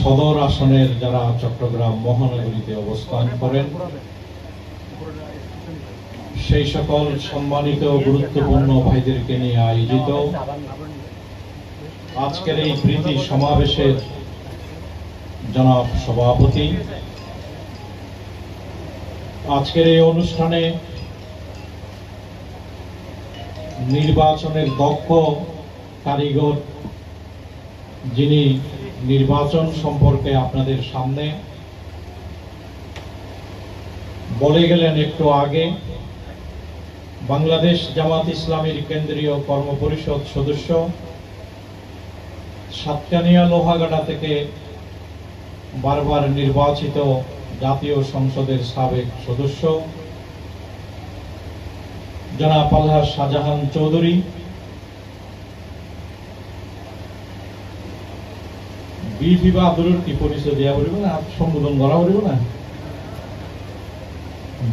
সদর আসনের যারা চট্টগ্রাম মহানগরীতে অবস্থান করেন সেই সকল সম্মানিত গুরুত্বপূর্ণ ভাইদেরকে নিয়ে আয়োজিত আজকের এই প্রীতি সমাবেশের জনাব সভাপতি, আজকের এই অনুষ্ঠানে নির্বাচনের দক্ষ কারিগর যিনি নির্বাচন সম্পর্কে আপনাদের সামনে বলে গেলেন একটু আগে, বাংলাদেশ জামাত ইসলামীর কেন্দ্রীয় কর্মপরিষদ সদস্য, সাতকানিয়া লোহাগাড়া থেকে বারবার নির্বাচিত জাতীয় সংসদের সাবেক সদস্য জনাব আলহাজ শাহজাহান চৌধুরী, বিপি বাহাদুরের কি পরিচয় দেওয়া বলবো না, সম্বোধন করা বলবো না,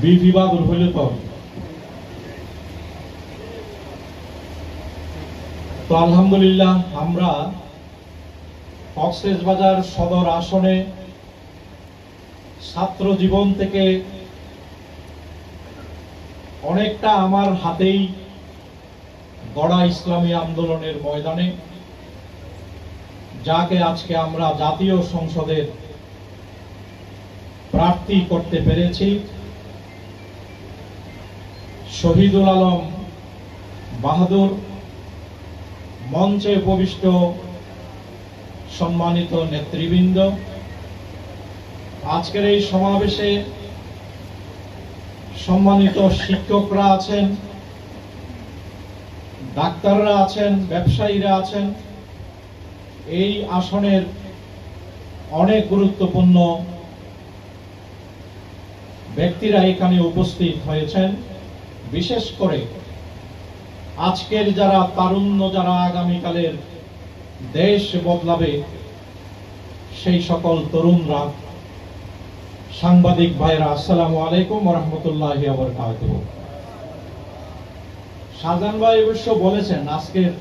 বিপি বাহাদুর হইলে তো আলহামদুলিল্লাহ আমরা কক্সবাজার সদর আসনে ছাত্র জীবন থেকে অনেকটা আমার হাতেই গড়া ইসলামী আন্দোলনের ময়দানে, যাকে আজকে আমরা জাতীয় সংসদের প্রার্থী করতে পেরেছি, শহীদুল আলম বাহাদুর, মঞ্চে উপবিষ্ট সম্মানিত নেতৃবৃন্দ, আজকের এই সমাবেশে সম্মানিত শিক্ষকরা আছেন, ডাক্তাররা আছেন, ব্যবসায়ীরা আছেন, এই আসনের অনেক গুরুত্বপূর্ণ ব্যক্তিরা এখানে উপস্থিত হয়েছেন। বিশেষ করে আজকের যারা তারুণ্য, যারা আগামীকালের দেশ বদলাবে সেই সকল তরুণরা, সাংবাদিক ভাইরা, আসসালামু আলাইকুম ওয়া রাহমাতুল্লাহি ওয়া বারাকাতুহু। শাহজাহান ভাই অবশ্য বলেছেন আজকের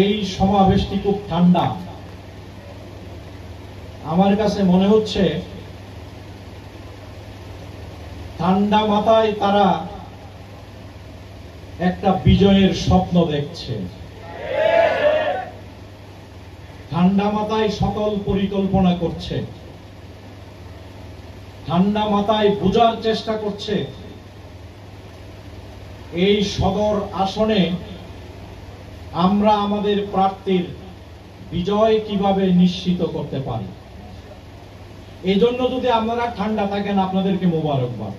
এই সমাবেশটি খুব ঠান্ডা। আমার কাছে মনে হচ্ছে ঠান্ডা মাথায় তারা একটা বিজয়ের স্বপ্ন দেখছে, ঠান্ডা মাথায় সকল পরিকল্পনা করছে, ঠান্ডা মাথায় বোঝার চেষ্টা করছে এই সদর আসনে আমরা আমাদের প্রার্থীর বিজয় কিভাবে নিশ্চিত করতে পারি। এই জন্য যদি আপনারা ঠান্ডা থাকেন, আপনাদেরকে মোবারকবাদ।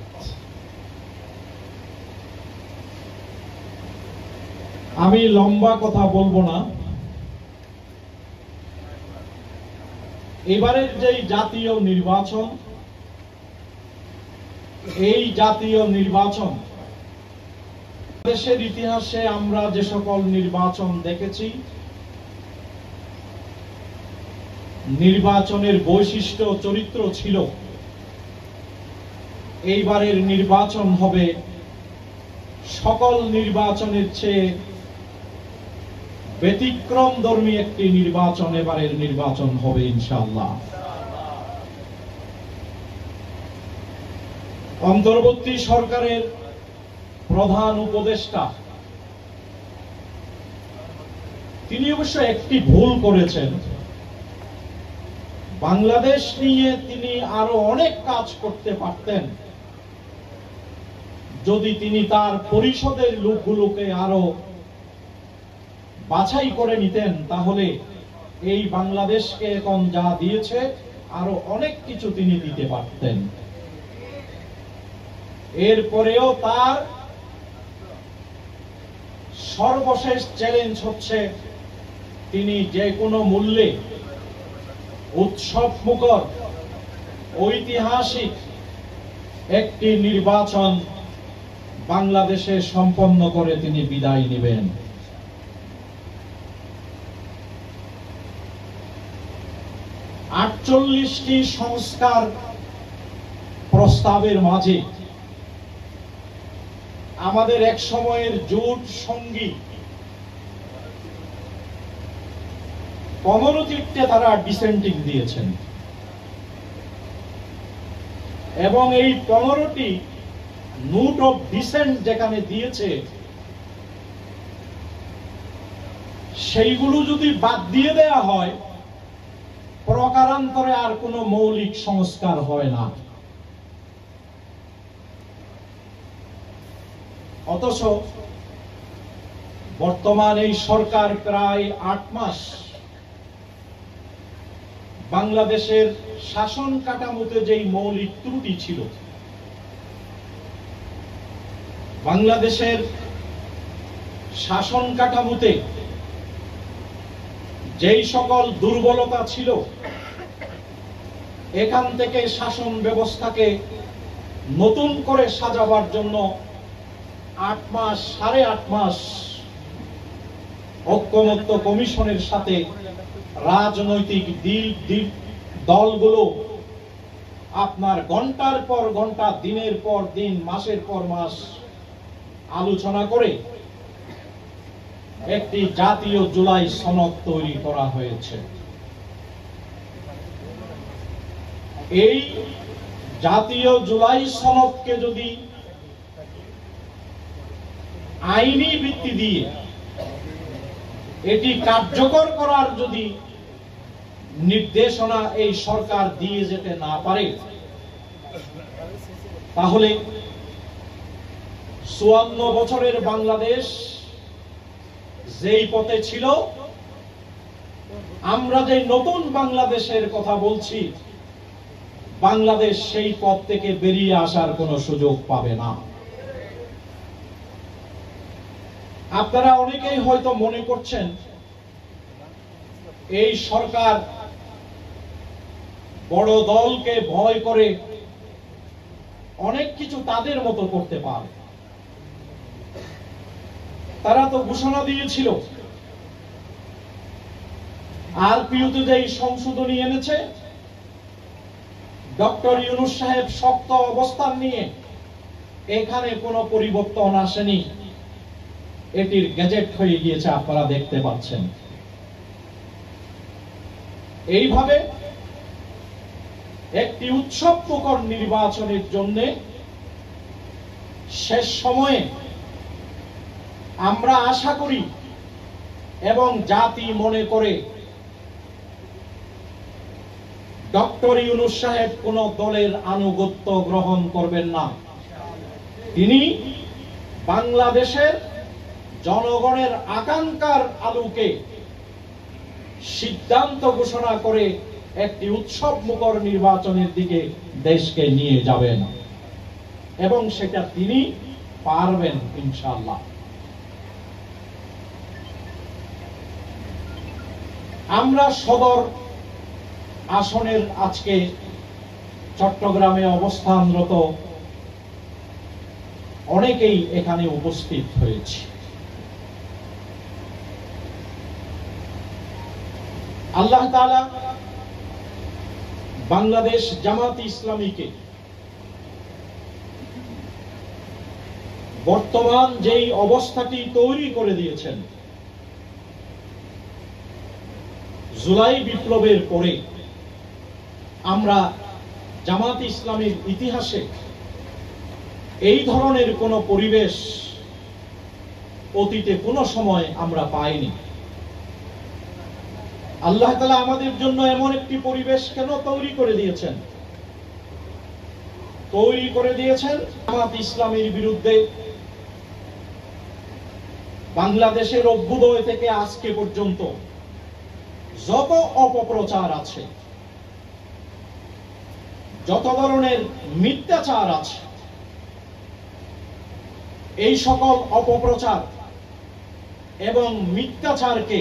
আমি লম্বা কথা বলবো না। এবারের যে জাতীয় নির্বাচন, এই জাতীয় নির্বাচন দেশের ইতিহাসে আমরা যে সকল নির্বাচন দেখেছি, নির্বাচনের বৈশিষ্ট্য চরিত্র ছিল, এইবারের নির্বাচন হবে সকল নির্বাচনের চেয়ে ব্যতিক্রমধর্মী একটি নির্বাচন। এবারের নির্বাচন হবে ইনশাআল্লাহ। অন্তর্বর্তী সরকারের প্রধান উপদেষ্টা তিনি অবশ্য একটি ভুল করেছেন। বাংলাদেশ নিয়ে তিনি আরো অনেক কাজ করতে পারতেন যদি তিনি তার পরিষদের লোকগুলোকে আরো বাছাই করে নিতেন, তাহলে এই বাংলাদেশকে এখন যা দিয়েছে আরো অনেক কিছু তিনি দিতে পারতেন। এরপরেও তার সর্বশেষ চ্যালেঞ্জ হচ্ছে তিনি যে কোনো মূল্যে উৎসব মুখর ঐতিহাসিক একটি নির্বাচন বাংলাদেশে সম্পন্ন করে তিনি বিদায় নেবেন। ৪৮টি সংস্কার প্রস্তাবের মাঝে আমাদের এক সময়ের জোট সঙ্গী 15টিতে তারা ডিসেন্টিং দিয়েছেন এবং এই 15টি নোট অফ ডিসেন্ট যেখানে দিয়েছে সেইগুলো যদি বাদ দিয়ে দেয়া হয় প্রকারান্তরে আর কোনো মৌলিক সংস্কার হয় না। অথচ বর্তমান এই সরকার প্রায় 8 মাস বাংলাদেশের শাসন কাঠামোতে যেই মৌলিক ত্রুটি ছিল, বাংলাদেশের শাসন কাঠামোতে যেই সকল দুর্বলতা ছিল, এখান থেকে শাসন ব্যবস্থাকে নতুন করে সাজাবার জন্য 8 মাস 8.5 মাস ঐক্যমত্য কমিশনের সাথে রাজনৈতিক দলগুলো আপনার ঘন্টার পর ঘন্টা, দিনের পর দিন, মাসের পর মাস আলোচনা করে একটি জাতীয় জুলাই সনদ তৈরি করা হয়েছে। এই জাতীয় জুলাই সনদকে যদি আইনি ভিত্তি দিয়ে এটি কার্যকর করার যদি নির্দেশনা এই সরকার দিয়ে যেতে না পারে, তাহলে 54 বছরের বাংলাদেশ যেই পথে ছিল, আমরা যে নতুন বাংলাদেশের কথা বলছি, বাংলাদেশ সেই পথ থেকে বেরিয়ে আসার কোনো সুযোগ পাবে না। আপনারা অনেকেই হয়তো মনে করছেন এই সরকার বড় দলকে ভয় করে অনেক কিছু তাদের মতো করতে পারে। তারা তো ঘোষণা দিয়েছিল আরপিওতে যে সংশোধনী এনেছে, ডক্টর ইউনূস সাহেব শক্ত অবস্থান নিয়ে এখানে কোনো পরিবর্তন আসেনি, এটির গেজেট হয়ে গিয়েছে, আপনারা দেখতে পাচ্ছেন। এইভাবে একটি উৎসবমুখর নির্বাচনের জন্য শেষ সময়ে আমরা আশা করি এবং জাতি মনে করে ডক্টর ইউনূস সাহেব কোন দলের আনুগত্য গ্রহণ করবেন না। তিনি বাংলাদেশের জনগণের আকাঙ্ক্ষার আলোকে সিদ্ধান্ত ঘোষণা করে একটি উৎসবমুখর নির্বাচনের দিকে দেশকে নিয়ে যাবেন এবং সেটা তিনি পারবেন ইনশাআল্লাহ। আমরা সদর আসনের আজকে চট্টগ্রামে অবস্থানরত অনেকেই এখানে উপস্থিত হয়েছে। আল্লাহ তাআলা বাংলাদেশ জামাত ইসলামীকে বর্তমান যেই অবস্থাটি তৈরি করে দিয়েছেন, জুলাই বিপ্লবের পরে আমরা জামাত ইসলামীর ইতিহাসে এই ধরনের কোন পরিবেশ অতীতে কোন সময় আমরা পাইনি। আল্লাহ তাআলা আমাদের জন্য এমন একটি পরিবেশ কেন তৈরি করে দিয়েছেন? তৈরি করে দিয়েছেন জামাত ইসলামীর বিরুদ্ধে বাংলাদেশের অভ্যুদয় থেকে আজকে পর্যন্ত যত অপপ্রচার আছে, যত ধরনের মিথ্যাচার আছে, এই সকল অপপ্রচার এবং মিথ্যাচারকে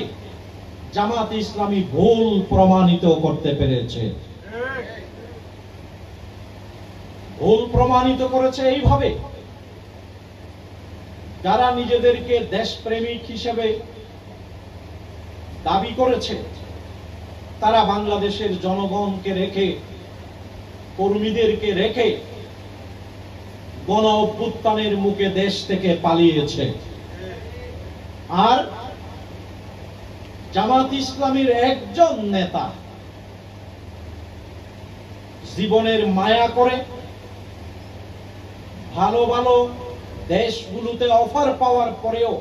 জামাত ইসলামী ভুল প্রমাণিত করতে পেরেছে। ভুল প্রমাণিত করেছে এইভাবে, যারা নিজেদেরকে দেশপ্রেমিক হিসেবে দাবি করেছে, তারা বাংলাদেশের জনগণকে রেখে, কর্মীদেরকে রেখে গণ অভ্যুত্থানের মুখে দেশ থেকে পালিয়েছে। আর জামাত ইসলামীর একজন নেতা জীবনের মায়া করে ভালো ভালো দেশগুলোতে অফার পাওয়ার পরেও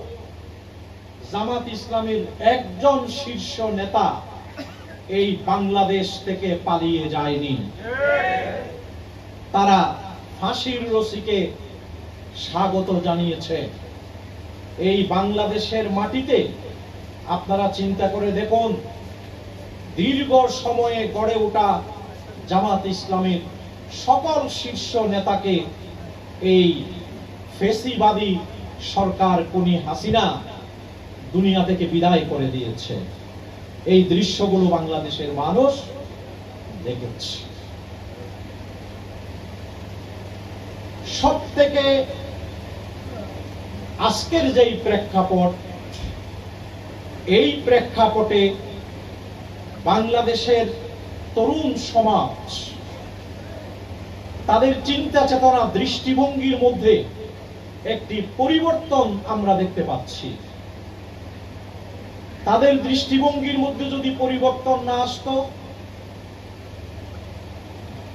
জামাত ইসলামীর একজন শীর্ষ নেতা এই বাংলাদেশ থেকে পালিয়ে যায়নি। তারা ফাঁসির রশিকে স্বাগত জানিয়েছে। এই বাংলাদেশের মাটিতে আপনারা চিন্তা করে দেখুন, দীর্ঘ সময়ে গড়ে ওঠা জামাত ইসলামের সকল শীর্ষ নেতাকে এই ফেসিবাদী সরকার খুনি হাসিনা দুনিয়া থেকে বিদায় করে দিয়েছে। এই দৃশ্যগুলো বাংলাদেশের মানুষ দেখেছে। সব থেকে আজকের যেই প্রেক্ষাপট, এই প্রেক্ষাপটে বাংলাদেশের তরুণ সমাজ তাদের চিন্তা চেতনা দৃষ্টিভঙ্গির মধ্যে একটি পরিবর্তন আমরা দেখতে পাচ্ছি। তাদের দৃষ্টিভঙ্গির মধ্যে যদি পরিবর্তন না আসতো,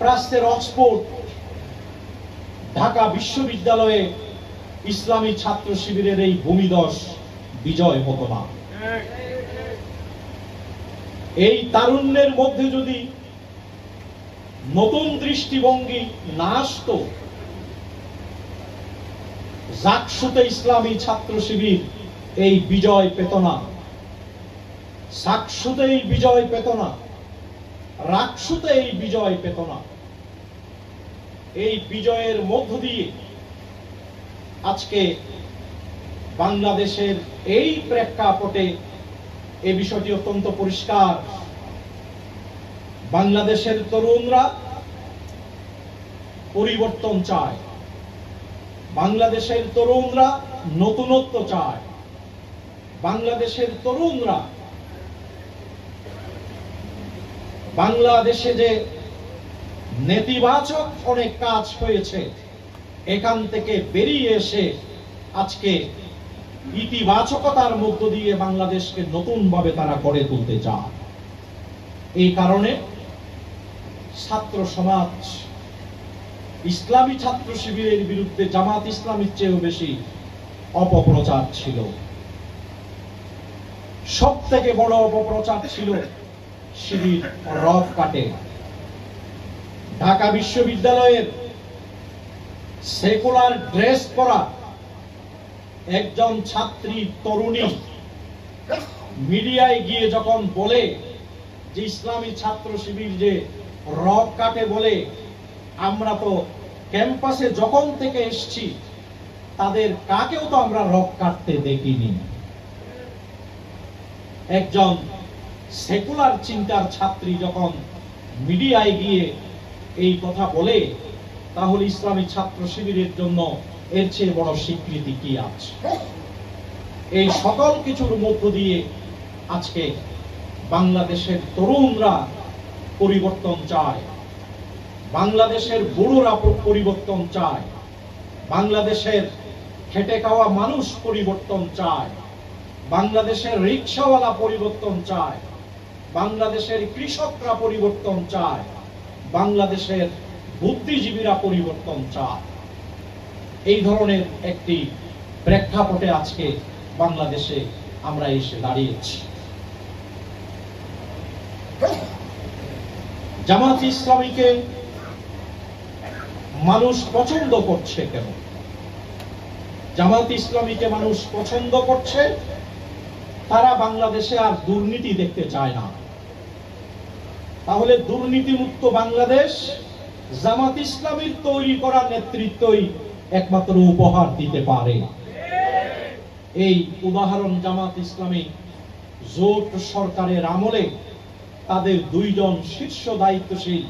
প্রাচ্যের অক্সফোর্ড, ঢাকা বিশ্ববিদ্যালয়ে ইসলামী ছাত্র শিবিরের এই ভূমিধস বিজয় হতো না। এই তারুণ্যের মধ্যে যদি নতুন দৃষ্টিভঙ্গি না আসতো, জাকসুতে ইসলামী ছাত্র শিবির এই বিজয় পেত না, সাকসুতে এই বিজয় পেত না, রাকসুতে এই বিজয় পেত না। এই বিজয়ের মধ্য দিয়ে আজকে বাংলাদেশের এই প্রেক্ষাপটে এই বিষয়টি অত্যন্ত পরিষ্কার। বাংলাদেশের তরুণরা পরিবর্তন চায়, বাংলাদেশের তরুণরা নতুনত্ব চায়, বাংলাদেশের তরুণরা বাংলাদেশে যে নেতিবাচক অনেক কাজ হয়েছে এখান থেকে বেরিয়ে এসে আজকে ইতিবাচকতার মধ্য দিয়ে বাংলাদেশকে নতুনভাবে তারা গড়ে তুলতে চায়। এই কারণে ছাত্র সমাজ ইসলামী ছাত্র শিবিরের বিরুদ্ধে জামাত ইসলামীর চেয়েও বেশি অপপ্রচার ছিল। সব থেকে বড় অপপ্রচার ছিল শিবির রব কাটে। ঢাকা বিশ্ববিদ্যালয়ের সেকুলার ড্রেস পরা একজন ছাত্রী তরুণী মিডিয়ায় গিয়ে যখন বলে যে ইসলামী ছাত্র শিবির যে রব কাটে বলে, আমরা তো ক্যাম্পাসে যখন থেকে এসেছি তাদের কাকেও তো আমরা রব কাটতে দেখিনি। একজন সেকুলার চিন্তার ছাত্রী যখন মিডিয়ায় গিয়ে এই কথা বলে, তাহলে ইসলামী ছাত্র শিবিরের জন্য এর চেয়ে বড় স্বীকৃতি কি আছে? এই সকল কিছুর মধ্য দিয়ে আজকে বাংলাদেশের তরুণরা পরিবর্তন চায়, বাংলাদেশের বুড়োরা পরিবর্তন চায়, বাংলাদেশের খেটে খাওয়া মানুষ পরিবর্তন চায়, বাংলাদেশের রিকশাওয়ালা পরিবর্তন চায়, বাংলাদেশের কৃষকরা পরিবর্তন চায়, বাংলাদেশের বুদ্ধিজীবীরা পরিবর্তন চায়। এই ধরনের একটি প্রেক্ষাপটে আজকে বাংলাদেশে আমরা এসে দাঁড়িয়েছি। জামাত ইসলামীকে মানুষ পছন্দ করছে কেন? জামাত ইসলামীকে মানুষ পছন্দ করছে, তারা বাংলাদেশে আর দুর্নীতি দেখতে চায় না। তাহলে দুর্নীতিমুক্ত বাংলাদেশ জামাত ইসলামীর তৈরি করা নেতৃত্বই একমাত্র উপহার দিতে পারে। এই উদাহরণ জামাত ইসলামী জোট সরকারের আমলে তাদের দুইজন শীর্ষ দায়িত্বশীল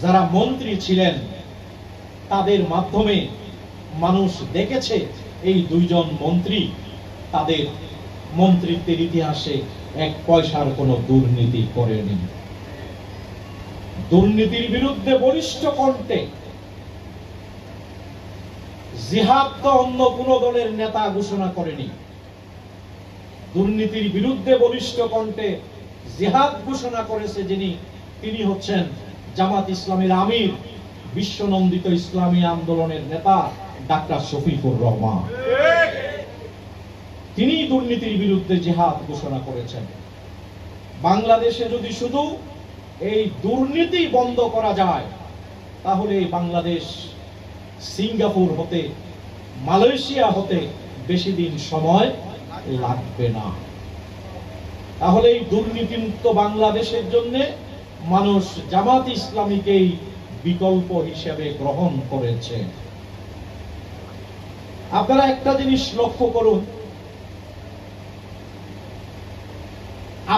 যারা মন্ত্রী ছিলেন, তাদের মাধ্যমে মানুষ দেখেছে এই দুইজন মন্ত্রী তাদের মন্ত্রিত্বের ইতিহাসে এক পয়সার কোনো দুর্নীতি করেনি। দুর্নীতির বিরুদ্ধে বলিষ্ঠ কণ্ঠে জিহাদ তো অন্য কোন দলের নেতা ঘোষণা করেনি। দুর্নীতির বিরুদ্ধে বলিষ্ঠ কণ্ঠে জিহাদ ঘোষণা করেছে তিনি হচ্ছেন জামাত ইসলামীর আমির, বিশ্বনন্দিত ইসলামী আন্দোলনের নেতা ডাক্তার শফিকুর রহমান। তিনি দুর্নীতির বিরুদ্ধে জিহাদ ঘোষণা করেছেন। বাংলাদেশে যদি শুধু এই দুর্নীতি বন্ধ করা যায়, তাহলে বাংলাদেশ সিঙ্গাপুর হতে, মালয়েশিয়া হতে বেশি দিন সময় লাগবে না। তাহলে এই দুর্নীতিমুক্ত বাংলাদেশের জন্য মানুষ জামাত ইসলামীকেই বিকল্প হিসেবে গ্রহণ করেছে। আপনারা একটা জিনিস লক্ষ্য করুন,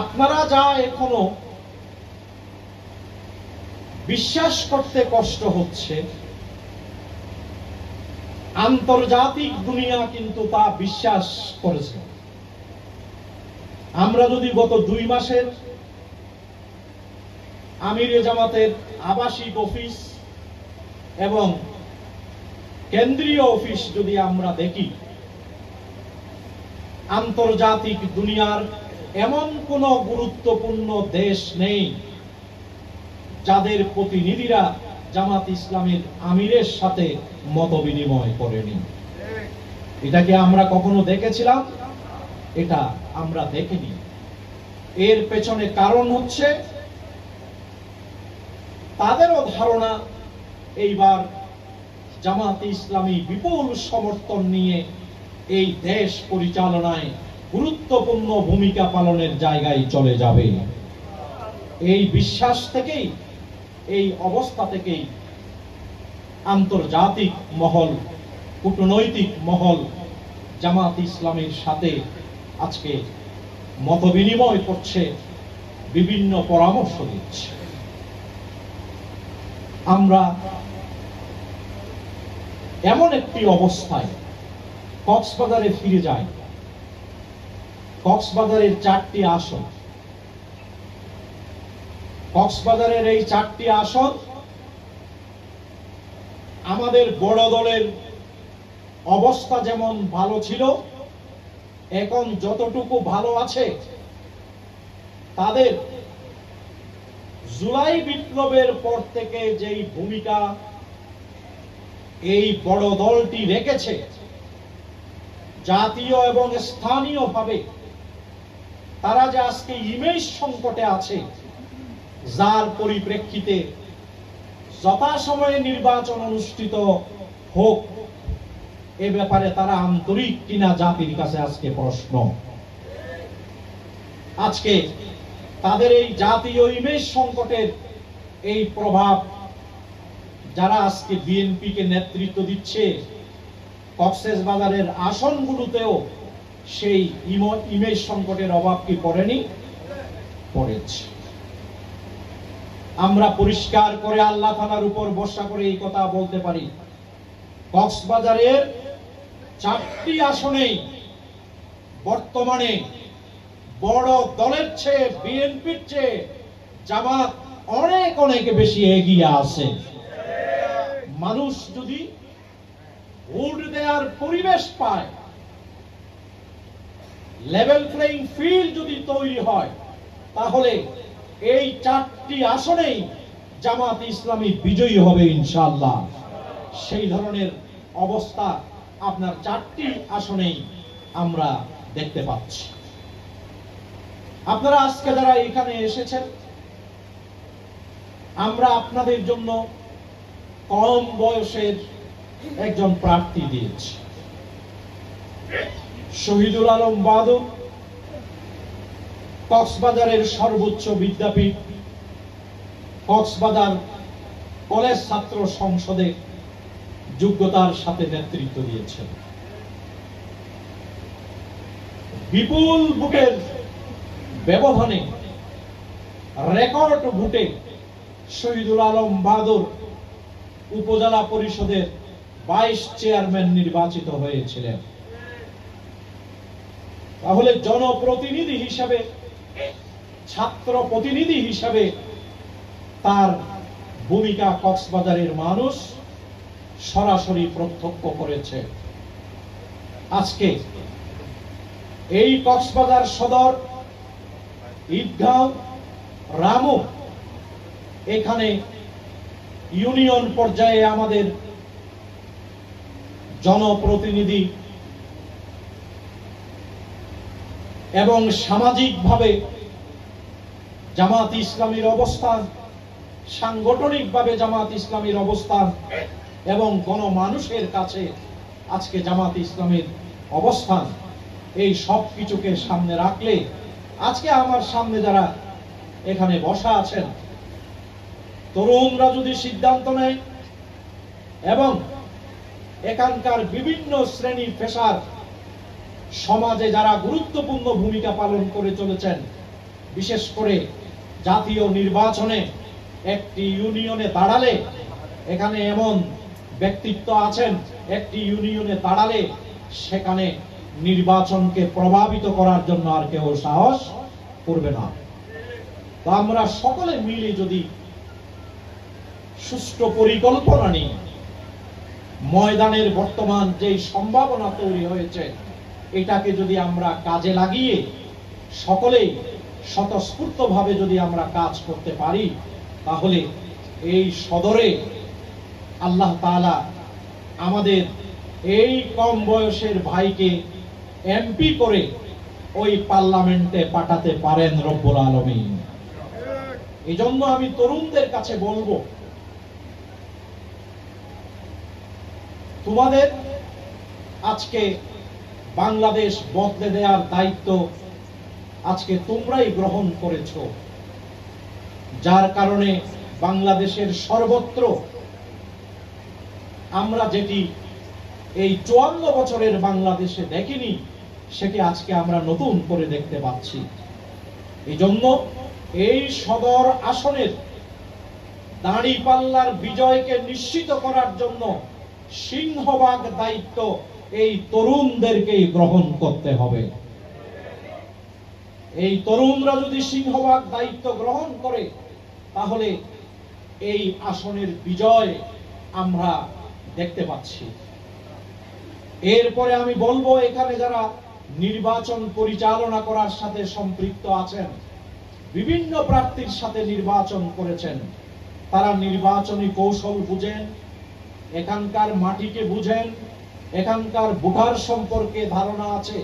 আপনারা যা এখনো বিশ্বাস করতে কষ্ট হচ্ছে, আন্তর্জাতিক দুনিয়া কিন্তু তা বিশ্বাস করেছে। আমরা যদি গত 2 মাসের আমিরে জামাতের আবাসিক অফিস এবং কেন্দ্রীয় অফিস যদি আমরা দেখি, আন্তর্জাতিক দুনিয়ার এমন কোন গুরুত্বপূর্ণ দেশ নেই যাদের প্রতিনিধিরা জামাত ইসলামের আমিরের সাথে মত বিনিময় করেনি। এটাকে আমরা কখনো দেখেছিলাম? এটা আমরা দেখিনি। এর পেছনে কারণ হচ্ছে তাদেরও ধারণা এইবার জামাত ইসলামী বিপুল সমর্থন নিয়ে এই দেশ পরিচালনায় গুরুত্বপূর্ণ ভূমিকা পালনের জায়গায় চলে যাবে। এই বিশ্বাস থেকেই, এই অবস্থা থেকেই আন্তর্জাতিক মহল, কূটনৈতিক মহল জামাত ইসলামের সাথে আজকে মত বিনিময় করছে, বিভিন্ন পরামর্শ দিচ্ছে। আমরা এমন একটি অবস্থায় কক্সবাজারে ফিরে যাই। কক্সবাজারের 4টি আসন, কক্সবাজারের এই 4টি আসন আমাদের বড় দলের অবস্থা যেমন ভালো ছিল, এখন যতটুকু ভালো আছে, তাদের জুলাই বিপ্লবের পর থেকে যেই ভূমিকা এই বড় দলটি রেখেছে, জাতীয় এবং স্থানীয়ভাবে তারা যে আজকে ইমেজ সংকটে আছে, যার পরিপ্রেক্ষিতে যথাসময়ে নির্বাচন অনুষ্ঠিত হোক, এ ব্যাপারে তারা আন্তরিক কিনা জাতির কাছে আজকে প্রশ্ন। আজকে তাদের এই জাতীয় ইমেজ সংকটের এই প্রভাব যারা আজকে বিএনপিকে নেতৃত্ব দিচ্ছে, কক্সবাজারের আসনগুলোতেও সেই ইমেজ সংকটের অভাব কি পড়েনি? পড়েছে। আমরা পরিষ্কার করে আল্লাহ তাআলার উপর ভরসা করে এই কথা বলতে পারি, কক্সবাজারের 4টি আসনেই বর্তমানে বড় দলের চেয়ে, বিএনপির চেয়ে জামাত অনেক অনেক বেশি এগিয়ে আছে। মানুষ যদি ভোট দেওয়ার পরিবেশ পায়, লেভেল প্লেইং ফিল্ড যদি তৈরি হয়, তাহলে এই 4টি আসনেই জামাত ইসলামী বিজয়ী হবে ইনশাআল্লাহ। সেই ধরনের অবস্থা আপনার 4টি আসনেই আমরা দেখতে পাচ্ছি। আপনারা আজকে যারা এখানে এসেছেন, আমরা আপনাদের জন্য কম বয়সের একজন প্রার্থী দিয়েছি, শহীদুল আলম বাদল, কক্সবাজারের সর্বোচ্চ বিদ্যাপীঠ কক্সবাজার কলেজ ছাত্র সংসদে যোগ্যতার সাথে নেতৃত্ব দিয়েছেন। বিপুল ভোটের ব্যবধানে, রেকর্ড ভোটে শহীদুল আলম বাদল উপজেলা পরিষদের 22 চেয়ারম্যান নির্বাচিত হয়েছিলেন। তাহলে জনপ্রতিনিধি হিসাবে, ছাত্র প্রতিনিধি হিসাবে তার ভূমিকা কক্সবাজারের মানুষ সরাসরি প্রত্যক্ষ করেছে। আজকে এই কক্সবাজার সদর, ঈদগাঁও, রামু, এখানে ইউনিয়ন পর্যায়ে আমাদের জনপ্রতিনিধি এবং সামাজিকভাবে জামাত ইসলামীর অবস্থান, সাংগঠনিকভাবে জামাত ইসলামীর অবস্থান এবং গণমানুষের কাছে আজকে জামাত ইসলামীর অবস্থান, এই সব কিছুকে সামনে রাখলে আজকে আমার সামনে যারা এখানে বসা আছেন, তরুণরা যদি সিদ্ধান্ত নেয় এবং এখানকার বিভিন্ন শ্রেণী পেশার সমাজে যারা গুরুত্বপূর্ণ ভূমিকা পালন করে চলেছেন, বিশেষ করে জাতীয় নির্বাচনে একটি ইউনিয়নে দাঁড়ালে, এখানে এমন ব্যক্তিত্ব আছেন, একটি ইউনিয়নে দাঁড়ালে সেখানে নির্বাচনকে প্রভাবিত করার জন্য আর কেউ সাহস করবে না। তো আমরা সকলে মিলে যদি সুষ্ঠু পরিকল্পনা নিয়ে ময়দানের বর্তমান যে সম্ভাবনা তৈরি হয়েছে, এটাকে যদি আমরা কাজে লাগিয়ে সকলেই স্বতঃস্ফূর্তভাবে যদি আমরা কাজ করতে পারি, তাহলে এই সদরে আল্লাহ তাআলা আমাদের এই কম বয়সের ভাইকে এমপি করে ওই পার্লামেন্টে পাঠাতে পারেন রব্বুল আলামিন। এজন্য আমি তরুণদের কাছে বলবো, তোমাদের আজকে বাংলাদেশ বদলে দেওয়ার দায়িত্ব আজকে তোমরাই গ্রহণ করেছো, যার কারণে বাংলাদেশের সর্বত্র আমরা যেটি এই 54 বছরের বাংলাদেশে দেখিনি, সেটি আজকে আমরা নতুন করে দেখতে পাচ্ছি। এই জন্য এই সদর আসনের দাঁড়িপাল্লার বিজয়কে নিশ্চিত করার জন্য সিংহভাগ দায়িত্ব এই তরুণদেরকেই গ্রহণ করতে হবে। এই তরুণরা যদি সিংহভাগ দায়িত্ব গ্রহণ করে, তাহলে এই আসনের বিজয় আমরা দেখতে পাচ্ছি। এরপরে আমি বলবো, এখানে যারা নির্বাচন পরিচালনা করার সাথে সম্পৃক্ত আছেন, বিভিন্ন প্রার্থীর সাথে নির্বাচন করেছেন, তারা নির্বাচনী কৌশল বুঝেন, এখানকার মাটিকে বুঝেন, এখানকার ভোটার সম্পর্কে ধারণা আছে।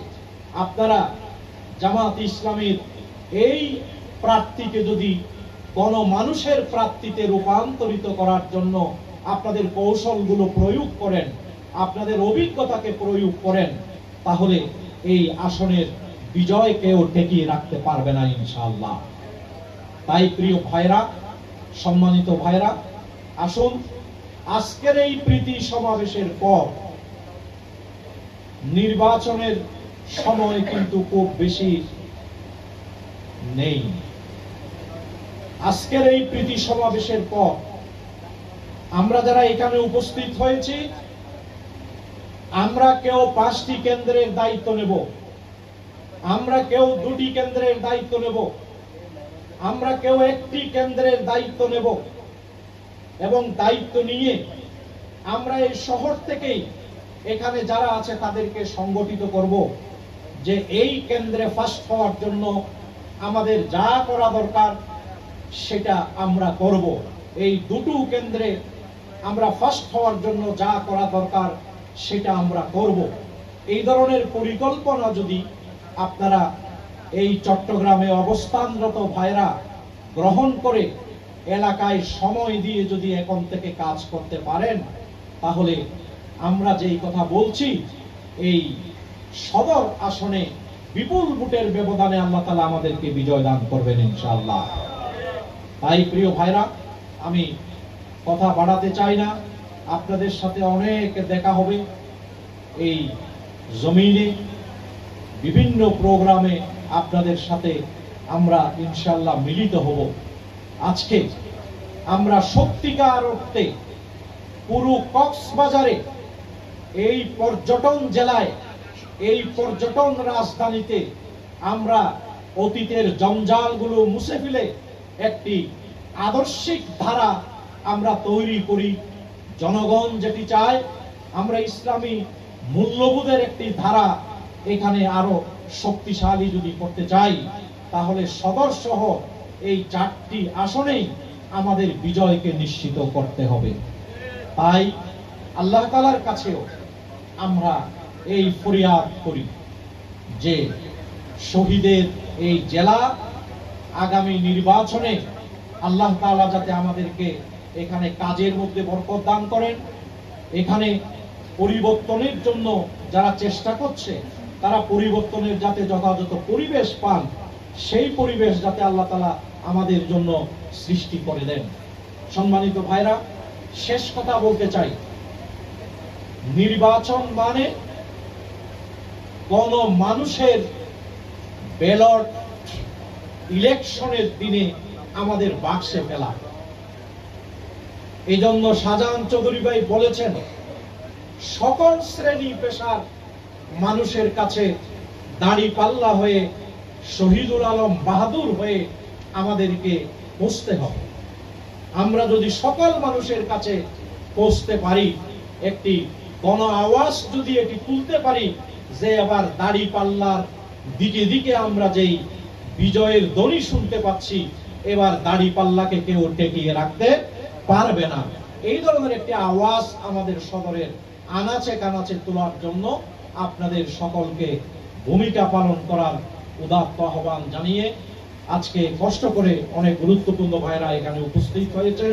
আপনারা জামাত ইসলামীর এই প্রার্থীকে যদি গণমানুষের প্রার্থীতে রূপান্তরিত করার জন্য আপনাদের কৌশলগুলো প্রয়োগ করেন, আপনাদের অভিজ্ঞতাকে প্রয়োগ করেন, তাহলে এই আসনের বিজয় কেউ ঠেকিয়ে রাখতে পারবে না ইনশাআল্লাহ। তাই প্রিয় ভাইরা, সম্মানিত ভাইরা, আসুন আজকের এই প্রীতি সমাবেশের পর নির্বাচনের সময় কিন্তু খুব বেশি নেই। আজকের এই প্রীতি সমাবেশের পর আমরা যারা এখানে উপস্থিত হয়েছি, আমরা কেউ 5টি কেন্দ্রের দায়িত্ব নেব, আমরা কেউ 2টি কেন্দ্রের দায়িত্ব নেব, আমরা কেউ 1টি কেন্দ্রের দায়িত্ব নেব এবং দায়িত্ব নিয়ে আমরা এই শহর থেকেই এখানে যারা আছে তাদেরকে সংগঠিত করব যে এই কেন্দ্রে ফার্স্ট হওয়ার জন্য আমাদের যা করা দরকার সেটা আমরা করব। এই দুটো কেন্দ্রে আমরা ফার্স্ট হওয়ার জন্য যা করা দরকার সেটা আমরা করব। এই ধরনের পরিকল্পনা যদি আপনারা এই চট্টগ্রামে অবস্থানরত ভাইরা গ্রহণ করে এলাকায় সময় দিয়ে যদি এখন থেকে কাজ করতে পারেন, তাহলে আমরা যেই কথা বলছি, এই সদর আসনে বিপুল ভোটের ব্যবধানে আল্লাহ তাআলা আমাদেরকে বিজয় দান করবেন ইনশাআল্লাহ। তাই প্রিয় ভাইরা, আমি কথা বাড়াতে চাই না, আপনাদের সাথে অনেক দেখা হবে এই জমিনে, বিভিন্ন প্রোগ্রামে আপনাদের সাথে আমরা ইনশাআল্লাহ মিলিত হব। আজকে আমরা সত্যিকার অর্থে পুরো কক্সবাজারে, এই পর্যটন জেলায়, এই পর্যটন রাজধানীতে আমরা অতীতের জঞ্জালগুলো মুছে ফেলে একটি আদর্শিক ধারা আমরা তৈরি করি। জনগণ যেটি চায়, আমরা ইসলামী মূল্যবোধের একটি ধারা এখানে আরো শক্তিশালী যদি করতে চাই, তাহলে সদর সহ এই 4টি আসনেই আমাদের বিজয়কে নিশ্চিত করতে হবে। তাই আল্লাহ তাআলার কাছেও আমরা এই ফরিয়াদ করি যে শহীদের এই জেলা আগামী নির্বাচনে আল্লাহ তাআলা যাতে আমাদেরকে এখানে কাজের মধ্যে বরকত দান করেন, এখানে পরিবর্তনের জন্য যারা চেষ্টা করছে তারা পরিবর্তনের যাতে যথাযথ পরিবেশ পান, সেই পরিবেশ যাতে আল্লাহ তাআলা আমাদের জন্য সৃষ্টি করে দেন। সম্মানিত ভাইরা, শেষ কথা বলতে চাই, নির্বাচন মানে কোন মানুষের ব্যালট ইলেকশনের দিনে আমাদের বাক্সে ফেলা। এই জন্য শাহজাহান চৌধুরী ভাই বলেছেন, সকল শ্রেণী পেশার মানুষের কাছে দাঁড়িপাল্লা হয়ে শহীদুল আলম বাহাদুর হয়ে আমাদেরকে পৌঁছতে হবে। আমরা যদি সকল মানুষের কাছে পৌঁছতে পারি, একটি গণ আওয়াজ যদি এটি তুলতে পারি যে আবার দাঁড়িপাল্লার দিকে দিকে আমরা যেই বিজয়ের ধ্বনি শুনতে পাচ্ছি, এবার দাঁড়িপাল্লাকে কেউ টেকিয়ে রাখতে পারবে না, এই ধরনের একটি আওয়াজ আমাদের সদরের আনাচে কানাচে তোলার জন্য আপনাদের সকলকে ভূমিকা পালন করার উদাত্ত আহ্বান জানিয়ে আজকে কষ্ট করে অনেক গুরুত্বপূর্ণ ভাইরা এখানে উপস্থিত হয়েছেন,